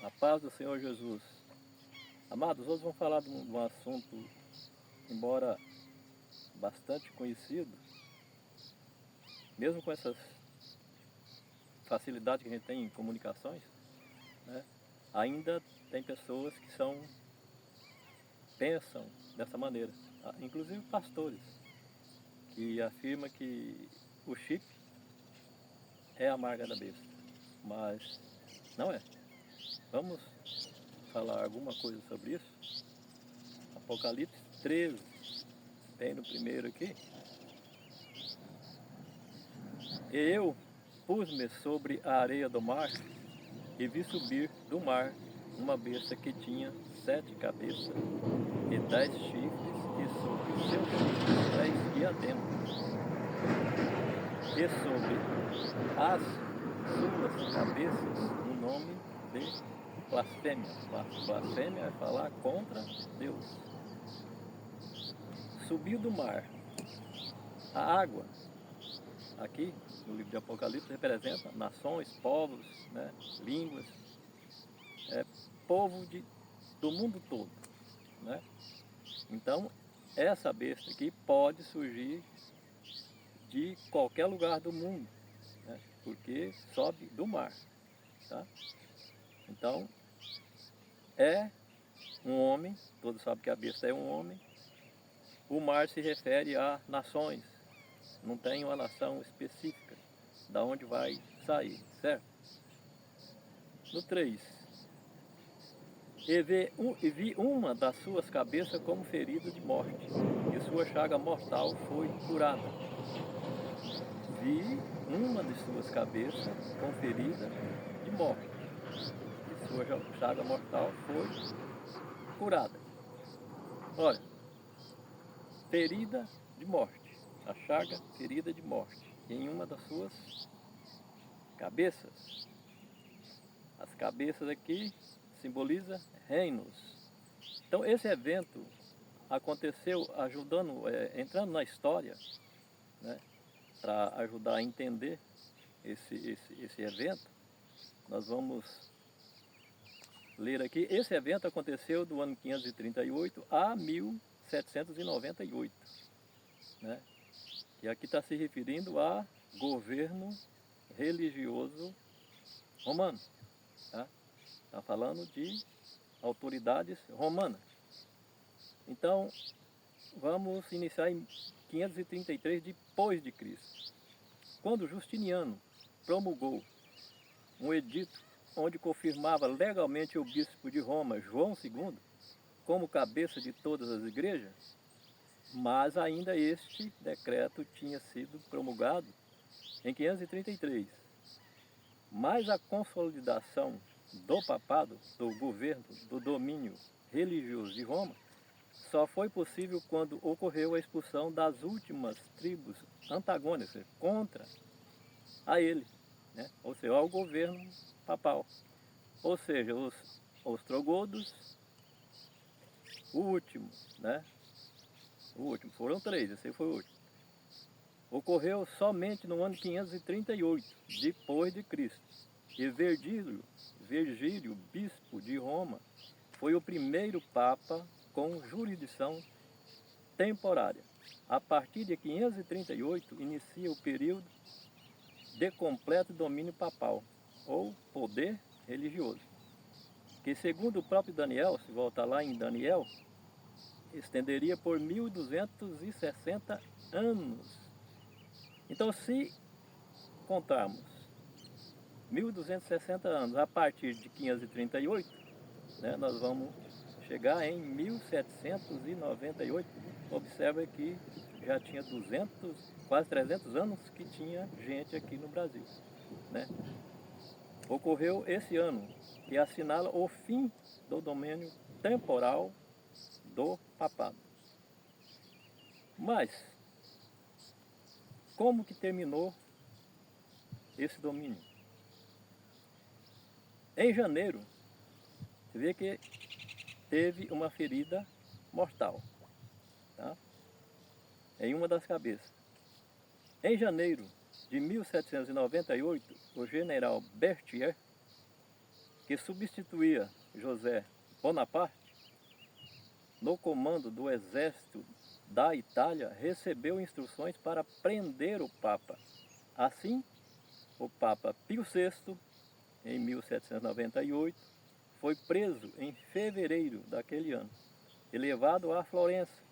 A paz do Senhor Jesus. Amados, hoje vamos falar de um assunto, embora bastante conhecido, mesmo com essas facilidades que a gente tem em comunicações, né, ainda tem pessoas que pensam dessa maneira, inclusive pastores, que afirmam que o chip é a marca da besta, mas não é. Vamos falar alguma coisa sobre isso? Apocalipse 13, tem no primeiro aqui. E eu pus-me sobre a areia do mar e vi subir do mar uma besta que tinha 7 cabeças e 10 chifres, e sobre seus chifres 10 diademas, e sobre as suas cabeças o nome de blasfêmia. Blasfêmia é falar contra Deus. Subiu do mar. A água, aqui no livro de Apocalipse, representa nações, povos, né, línguas, povo do mundo todo, né? Então, essa besta aqui pode surgir de qualquer lugar do mundo, né? Porque sobe do mar, tá? Então, é um homem, todos sabem que a besta é um homem. O mar se refere a nações, não tem uma nação específica da onde vai sair, certo? No 3, e vi uma das suas cabeças como ferida de morte, e sua chaga mortal foi curada. Vi uma de suas cabeças com ferida de morte, e sua chaga mortal foi curada. Olha, ferida de morte, a chaga ferida de morte, em uma das suas cabeças. As cabeças aqui simboliza reinos. Então esse evento aconteceu entrando na história, né, para ajudar a entender esse evento. Nós vamos ler aqui. Esse evento aconteceu do ano 538 a 1798, né? E aqui está se referindo a governo religioso romano, tá? Está falando de autoridades romanas. Então, vamos iniciar em 533 depois de Cristo, quando Justiniano promulgou um edito onde confirmava legalmente o bispo de Roma, João II, como cabeça de todas as igrejas, mas ainda este decreto tinha sido promulgado em 533. Mas a consolidação do papado, do governo, do domínio religioso de Roma, só foi possível quando ocorreu a expulsão das últimas tribos antagônicas contra a ele, né? Ou seja, ao governo papal. Ou seja, os ostrogodos, o último, né? O último, foram 3, esse foi o último. Ocorreu somente no ano 538, depois de Cristo. E Virgílio, bispo de Roma, foi o primeiro papa com jurisdição temporária. A partir de 538, inicia o período de completo domínio papal, ou poder religioso, que segundo o próprio Daniel, se voltar lá em Daniel, estenderia por 1260 anos. Então, se contarmos 1260 anos a partir de 538, né, nós vamos chegar em 1798. Observa que já tinha 200, quase 300 anos que tinha gente aqui no Brasil, né? Ocorreu esse ano e assinala o fim do domínio temporal do papado. Mas, como que terminou esse domínio? Em janeiro, você vê que teve uma ferida mortal, tá? Em uma das cabeças. Em janeiro de 1798, o general Berthier, que substituía José Bonaparte, no comando do exército da Itália, recebeu instruções para prender o Papa. Assim, o Papa Pio VI, em 1798, foi preso em fevereiro daquele ano e levado a Florença.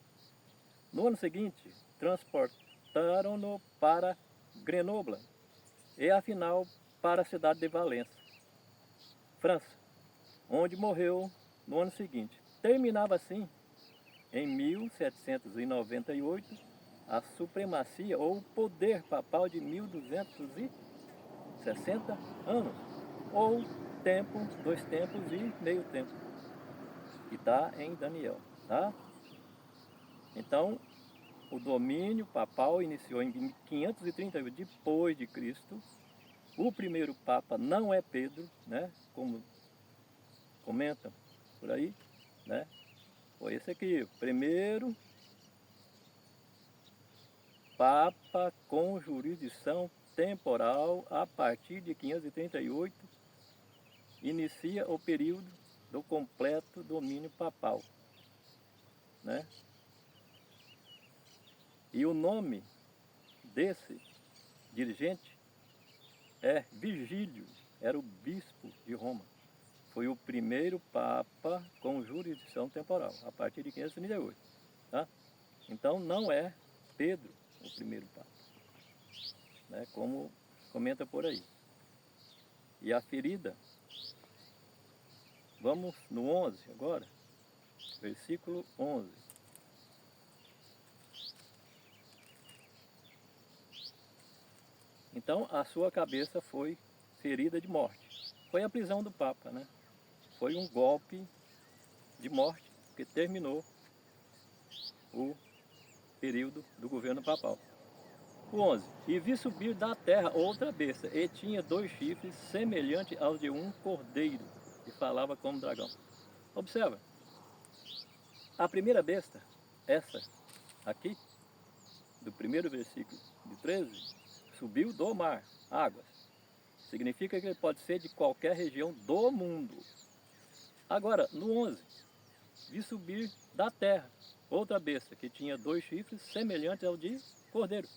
No ano seguinte, transportaram-no para Grenoble e, afinal, para a cidade de Valença, França, onde morreu no ano seguinte. Terminava assim, em 1798, a supremacia ou o poder papal de 1260 anos, ou tempo, 2 tempos e meio tempo, que está em Daniel, tá? Então, o domínio papal iniciou em 538 depois de Cristo. O primeiro papa não é Pedro, né? Como comentam por aí, né? Foi esse aqui, o primeiro papa com jurisdição temporal. A partir de 538 inicia o período do completo domínio papal, né? E o nome desse dirigente é Virgílio, era o bispo de Roma. Foi o primeiro papa com jurisdição temporal, a partir de 538. Tá? Então não é Pedro o primeiro papa, né? Como comenta por aí. E a ferida, vamos no 11 agora, versículo 11. Então a sua cabeça foi ferida de morte. Foi a prisão do Papa, né? Foi um golpe de morte que terminou o período do governo papal. O 11. E vi subir da terra outra besta, e tinha 2 chifres semelhantes aos de um cordeiro, e falava como dragão. Observa, a primeira besta, essa aqui, do primeiro versículo de 13, subiu do mar, águas. Significa que ele pode ser de qualquer região do mundo. Agora, no 11, vi subir da terra outra besta, que tinha 2 chifres semelhantes ao de cordeiro.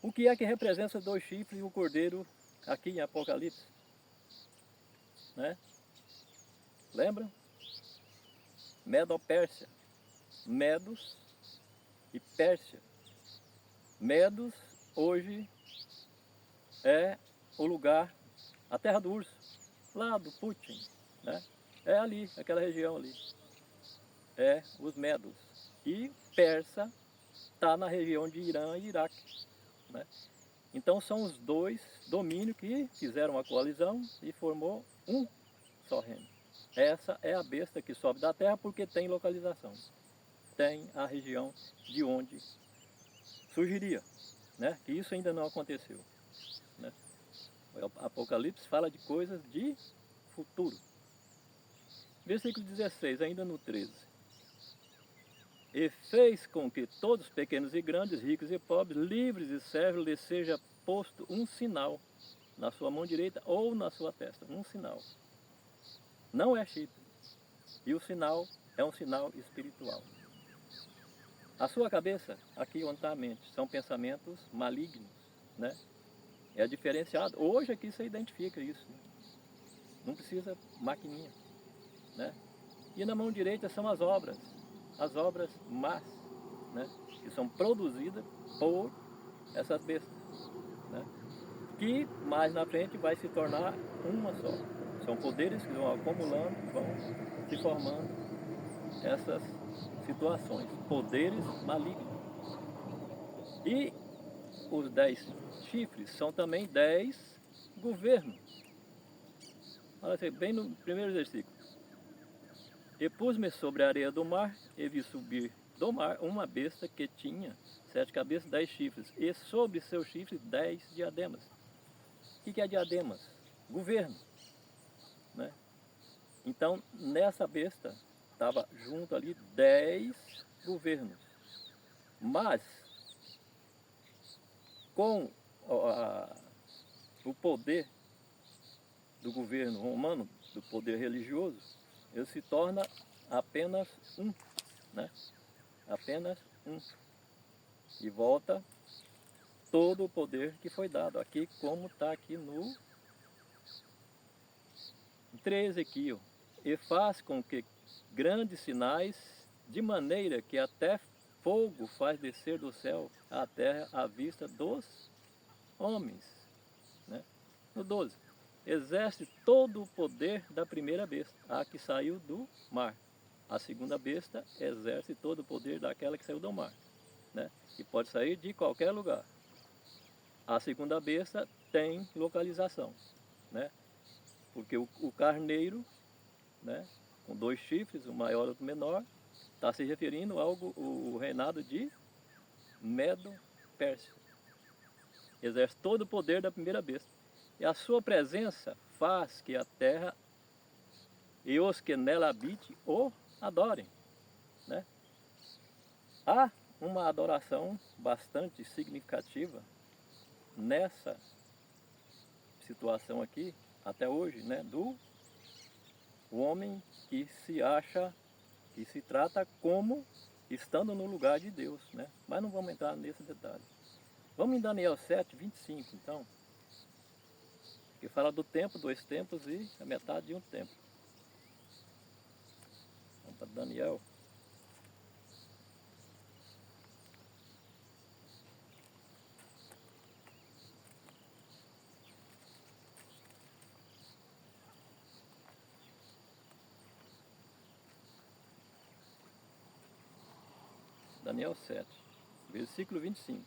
O que é que representa 2 chifres e o cordeiro aqui em Apocalipse? Né? Lembram? Medo-Pérsia. Medos e Pérsia. Medos hoje é o lugar, a terra do urso, lá do Putin, né? É ali, aquela região ali. É os Medos. E Persa está na região de Irã e Iraque, né? Então são os 2 domínios que fizeram a coalizão e formou um só reino. Essa é a besta que sobe da terra porque tem localização. Tem a região de onde surgiria, né? Que isso ainda não aconteceu, né? O Apocalipse fala de coisas de futuro. Versículo 16, ainda no 13. E fez com que todos, pequenos e grandes, ricos e pobres, livres e servos, lhe seja posto um sinal na sua mão direita ou na sua testa. Um sinal. Não é chip. E o sinal é um sinal espiritual. A sua cabeça, aqui onde está a mente, são pensamentos malignos, né? É diferenciado. Hoje aqui você identifica isso, né? Não precisa maquininha, né? E na mão direita são as obras más, né? Que são produzidas por essas bestas, né? Que mais na frente vai se tornar uma só. São poderes que vão acumulando, vão se formando essas situações, poderes malignos. E os 10 chifres são também 10 governos. Olha assim, bem no primeiro versículo. E pus-me sobre a areia do mar, e vi subir do mar uma besta que tinha 7 cabeças, 10 chifres, e sobre seus chifres 10 diademas. O que é diademas? Governo, né? Então, nessa besta, estava junto ali 10 governos. Mas, com o poder do governo romano, do poder religioso, ele se torna apenas um, né? Apenas um. E volta todo o poder que foi dado. Aqui, como está aqui no 13 aqui, ó. E faz com que grandes sinais, de maneira que até fogo faz descer do céu à terra à vista dos homens. Né? No 12. Exerce todo o poder da primeira besta, a que saiu do mar. A segunda besta exerce todo o poder daquela que saiu do mar, né? E pode sair de qualquer lugar. A segunda besta tem localização, né? Porque o carneiro, né, com 2 chifres, o maior e o menor, está se referindo ao o reinado de Medo-Pérsia. Exerce todo o poder da primeira besta. E a sua presença faz que a terra e os que nela habitem o adorem. Né? Há uma adoração bastante significativa nessa situação aqui, até hoje, né, do homem que se acha, que se trata como estando no lugar de Deus, né? Mas não vamos entrar nesse detalhe. Vamos em Daniel 7, 25, então, que fala do tempo, 2 tempos e a metade de um tempo. Vamos para Daniel. Daniel 7, versículo 25.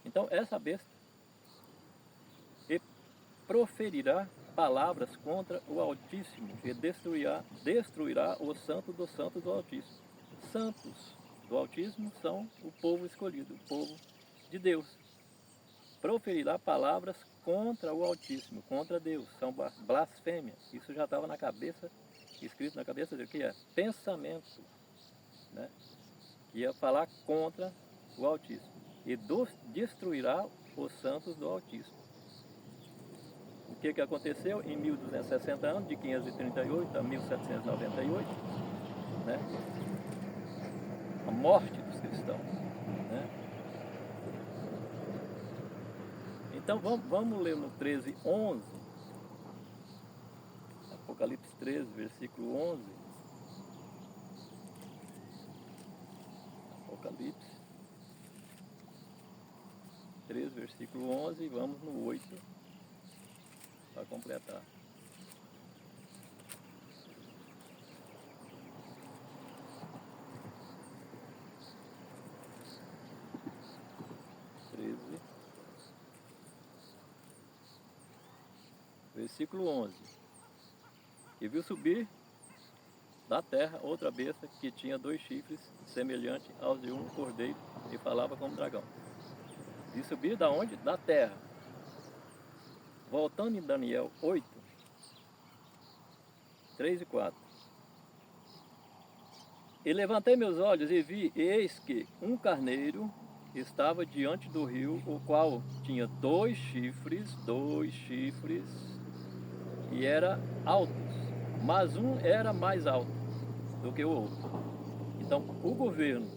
Então, essa besta proferirá palavras contra o Altíssimo e destruirá os santos dos santos do Altíssimo. Santos do Altíssimo são o povo escolhido, o povo de Deus. Proferirá palavras contra o Altíssimo, contra Deus, são blasfêmias. Isso já estava na cabeça, escrito na cabeça dele, que é pensamento, né? Que ia falar contra o Altíssimo. E destruirá os santos do Altíssimo. O que aconteceu em 1260 anos, de 538 a 1798, né? A morte dos cristãos, né? Então vamos ler no 13, 11, Apocalipse 13, versículo 11. Apocalipse 13, versículo 11, e vamos no 8 para completar. Versículo 11. E viu subir da terra outra besta que tinha 2 chifres, semelhante aos de um cordeiro, e falava como dragão. E subir da onde? Da terra. Voltando em Daniel 8, 3 e 4. E levantei meus olhos e vi, eis que um carneiro estava diante do rio, o qual tinha 2 chifres, e era altos, mas um era mais alto do que o outro. Então, o governo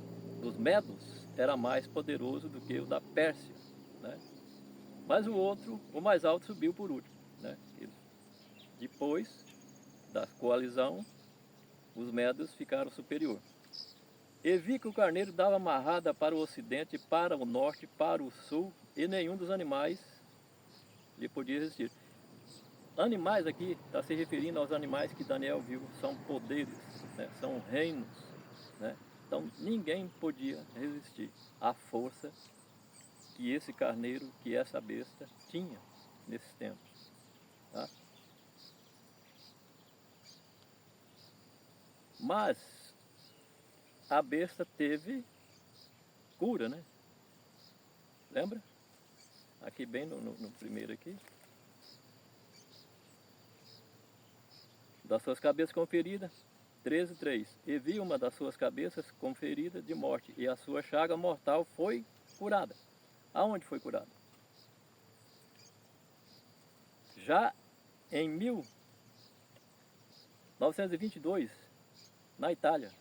dos Medos era mais poderoso do que o da Pérsia, né? Mas o outro, o mais alto, subiu por último, né? Depois da coalizão, os Medos ficaram superior. E vi que o carneiro dava amarrada para o ocidente, para o norte, para o sul, e nenhum dos animais lhe podia resistir. Animais aqui está se referindo aos animais que Daniel viu, são poderes, né? São reinos, né? Então ninguém podia resistir à força que esse carneiro, que essa besta tinha nesses tempos. Tá? Mas a besta teve cura, né? Lembra? Aqui bem no primeiro aqui. Das suas cabeças com ferida, 13:3. E vi uma das suas cabeças com ferida de morte, e a sua chaga mortal foi curada. Aonde foi curada? Já em 1922, na Itália,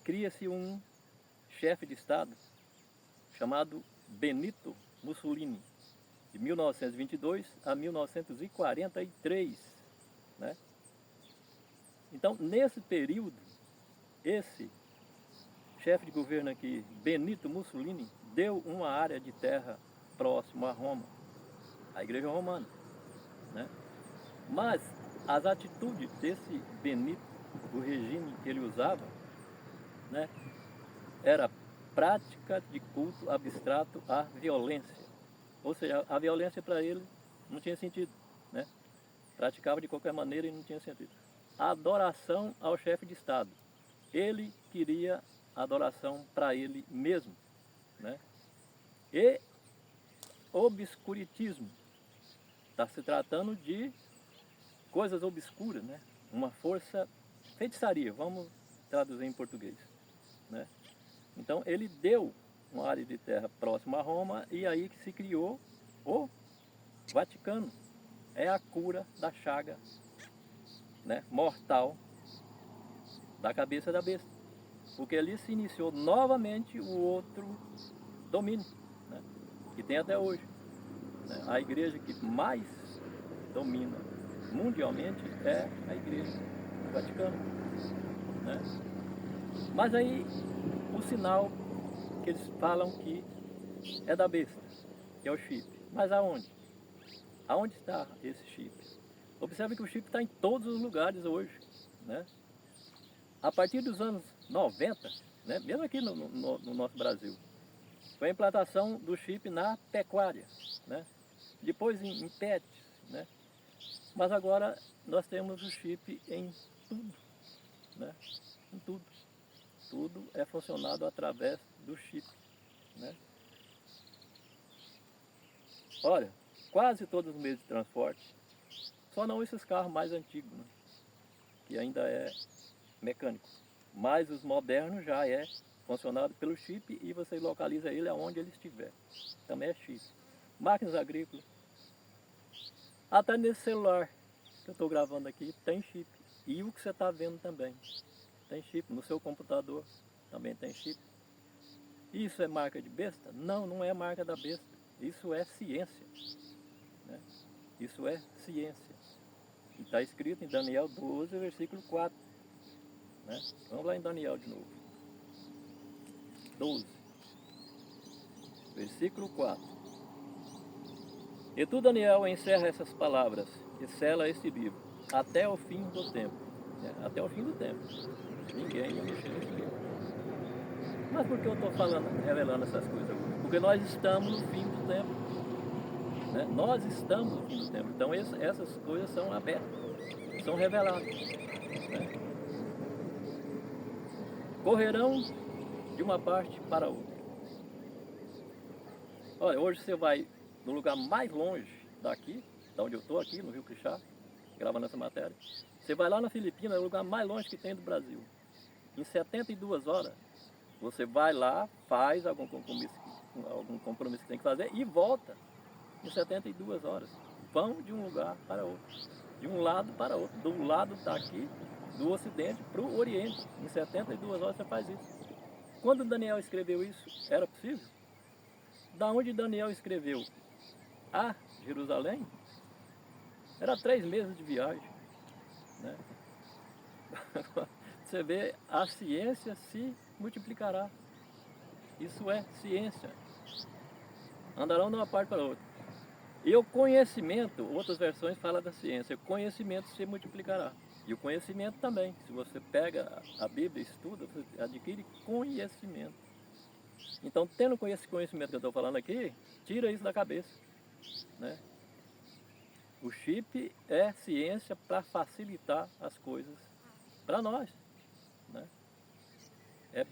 cria-se um chefe de Estado chamado Benito Mussolini, de 1922 a 1943, né? Então, nesse período, esse chefe de governo aqui, Benito Mussolini, deu uma área de terra próximo a Roma, a Igreja Romana, né? Mas as atitudes desse Benito, o regime que ele usava, né, era prática de culto abstrato à violência. Ou seja, a violência para ele não tinha sentido, né? Praticava de qualquer maneira e não tinha sentido. A adoração ao chefe de Estado. Ele queria adoração para ele mesmo, né? E obscurantismo. Está se tratando de coisas obscuras, né? Uma força, feitiçaria, vamos traduzir em português, né? Então ele deu uma área de terra próxima a Roma e aí que se criou o Vaticano. É a cura da chaga, né, mortal da cabeça da besta. Porque ali se iniciou novamente o outro domínio, né, que tem até hoje, né? A igreja que mais domina mundialmente é a igreja do Vaticano, né? Mas aí o sinal que eles falam que é da besta, que é o chip. Mas aonde? Aonde está esse chip? Observe que o chip está em todos os lugares hoje, né? A partir dos anos 90, né, mesmo aqui no nosso Brasil, foi a implantação do chip na pecuária, né? Depois em pets, né? Mas agora nós temos o chip em tudo, né? Em tudo. Tudo é funcionado através do chip, né? Olha, quase todos os meios de transporte, só não esses carros mais antigos, né, que ainda é mecânico. Mas os modernos já é funcionado pelo chip e você localiza ele aonde ele estiver. Também é chip. Máquinas agrícolas. Até nesse celular que eu estou gravando aqui tem chip. E o que você está vendo também tem chip. No seu computador também tem chip. Isso é marca de besta? Não, não é marca da besta. Isso é ciência, né? Isso é ciência. E está escrito em Daniel 12, versículo 4. Né? Vamos lá em Daniel de novo. 12, versículo 4. E tu, Daniel, encerra essas palavras e sela este livro até o fim do tempo. Né? Até o fim do tempo. Ninguém ia mexer nesse livro. Mas por que eu estou falando, revelando essas coisas? Porque nós estamos no fim do tempo. Né? Nós estamos no fim do tempo. Então essas coisas são abertas, são reveladas. Né? Correrão de uma parte para outra. Olha, hoje você vai no lugar mais longe daqui, da onde eu estou aqui, no Rio Quixá, gravando essa matéria. Você vai lá na Filipinas, é o lugar mais longe que tem do Brasil. Em 72 horas, você vai lá, faz algum compromisso que tem que fazer e volta em 72 horas. Vão de um lugar para outro, de um lado para outro, do lado daqui, do Ocidente para o Oriente. Em 72 horas você faz isso. Quando Daniel escreveu isso, era possível? Da onde Daniel escreveu a Jerusalém, era 3 meses de viagem, né? Você vê, a ciência se multiplicará. Isso é ciência. Andarão de uma parte para outra. E o conhecimento, outras versões falam da ciência, o conhecimento se multiplicará. E o conhecimento também. Se você pega a Bíblia, estuda, você adquire conhecimento. Então, tendo esse conhecimento que eu estou falando aqui, tira isso da cabeça, né? O chip é ciência para facilitar as coisas para nós, né? É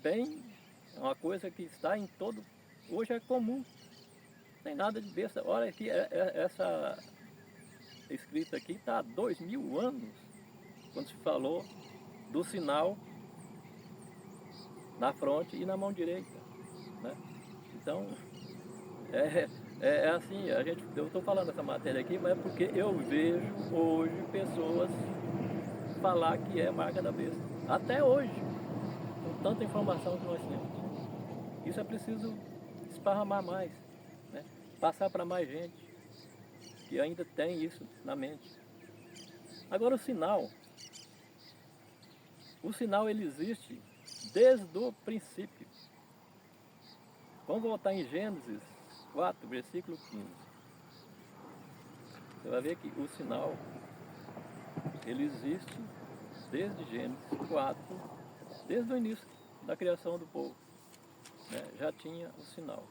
uma coisa que está em todo, hoje é comum, não tem nada de besta. Olha aqui, essa escrita aqui está há 2000 anos, quando se falou do sinal na fronte e na mão direita, né? Então, É assim, eu estou falando essa matéria aqui, mas é porque eu vejo hoje pessoas falar que é marca da besta. Até hoje, com tanta informação que nós temos. Isso é preciso esparramar mais, né? Passar para mais gente que ainda tem isso na mente. Agora o sinal ele existe desde o princípio. Vamos voltar em Gênesis 4, versículo 15. Você vai ver que o sinal ele existe desde Gênesis 4, desde o início da criação do povo, né? Já tinha o sinal.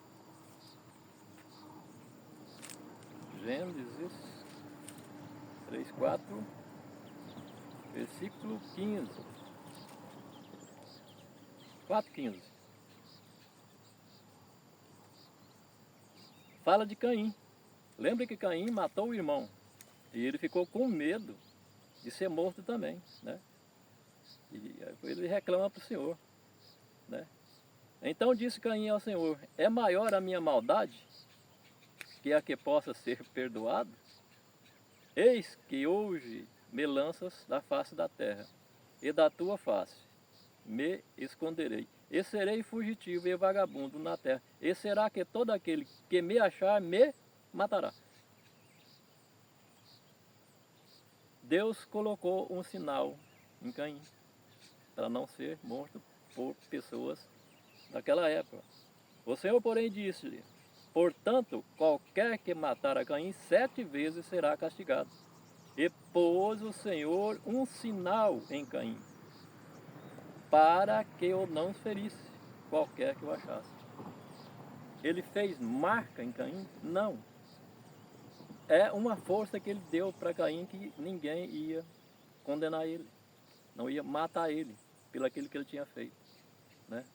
Gênesis 3, 4, versículo 15. 4,15. Fala de Caim. Lembra que Caim matou o irmão e ele ficou com medo de ser morto também, né? E ele reclama para o Senhor, né? Então disse Caim ao Senhor: é maior a minha maldade que a que possa ser perdoado? Eis que hoje me lanças da face da terra, e da tua face me esconderei, e serei fugitivo e vagabundo na terra, e será que todo aquele que me achar me matará. Deus colocou um sinal em Caim, para não ser morto por pessoas daquela época. O Senhor, porém, disse-lhe: portanto, qualquer que matar a Caim 7 vezes será castigado. E pôs o Senhor um sinal em Caim, para que o não ferisse qualquer que o achasse. Ele fez marca em Caim? Não. É uma força que ele deu para Caim que ninguém ia condenar ele, não ia matar ele pelo aquilo que ele tinha feito, né?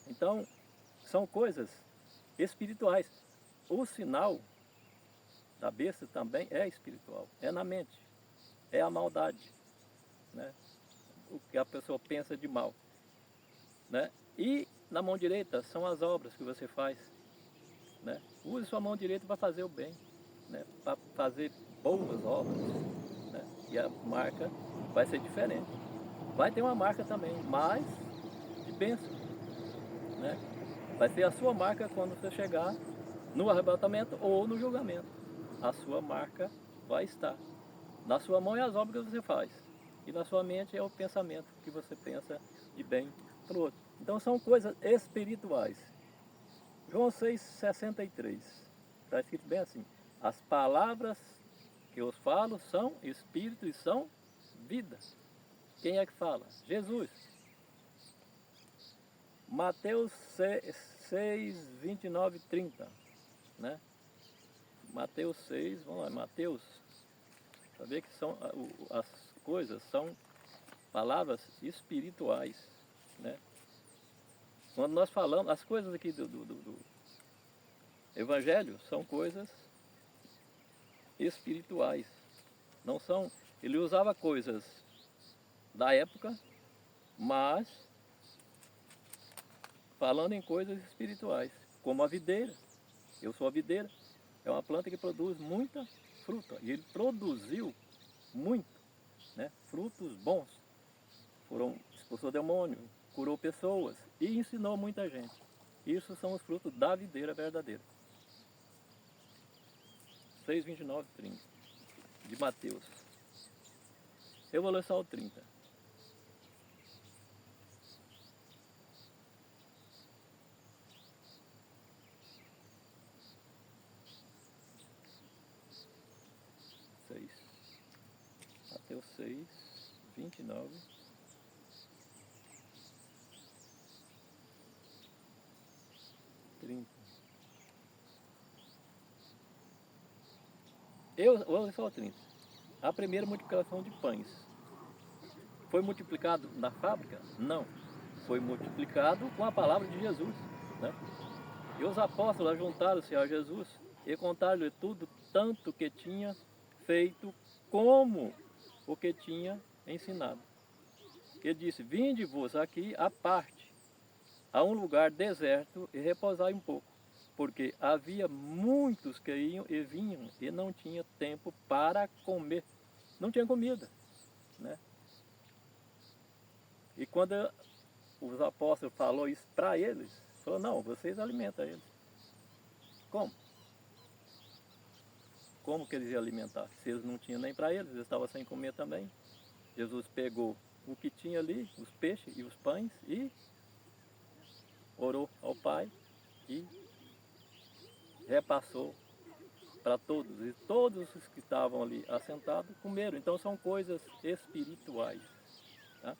Então, são coisas espirituais. O sinal da besta também é espiritual, é na mente, é a maldade, né? O que a pessoa pensa de mal, né? E na mão direita são as obras que você faz, né? Use sua mão direita para fazer o bem, né? Para fazer boas obras, né? E a marca vai ser diferente. Vai ter uma marca também, mas de bênção, né? Vai ser a sua marca quando você chegar no arrebatamento ou no julgamento. A sua marca vai estar. Na sua mão é as obras que você faz. E na sua mente é o pensamento que você pensa de bem para o outro. Então são coisas espirituais. João 6,63. Está escrito bem assim: as palavras que eu falo são espírito e são vida. Quem é que fala? Jesus. Mateus 6, 29 e 30. Né? Mateus 6, vamos lá, Mateus. Para ver que são, as coisas são palavras espirituais, né? Quando nós falamos, as coisas aqui do Evangelho são coisas espirituais. Não são, ele usava coisas da época, mas falando em coisas espirituais, como a videira. Eu sou a videira, é uma planta que produz muita fruta, e ele produziu muito, né? Frutos bons. Expulsou demônio, curou pessoas e ensinou muita gente. Isso são os frutos da videira verdadeira. 6, 29, 30 de Mateus. Eu vou ler só o 30. Mateus 6, 29. Eu vou ler só o 30. A primeira multiplicação de pães. Foi multiplicado na fábrica? Não. Foi multiplicado com a palavra de Jesus, né? E os apóstolos juntaram-se a Jesus e contaram-lhe tudo, tanto que tinha feito como o que tinha ensinado. Ele disse: vinde-vos aqui à parte, a um lugar deserto e repousai um pouco. porque havia muitos que iam e vinham e não tinha tempo para comer. Não tinha comida, né? E quando os apóstolos falou isso para eles, falou, não, vocês alimentam eles. Como? Como que eles iam alimentar? Se eles não tinham nem para eles, eles estavam sem comer também. Jesus pegou o que tinha ali, os peixes e os pães, e orou ao Pai e repassou para todos. E todos os que estavam ali assentados comeram. Então são coisas espirituais. Tá?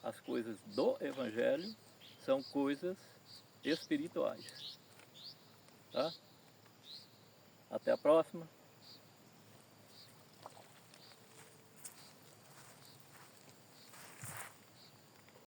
As coisas do Evangelho são coisas espirituais. Tá? Até a próxima.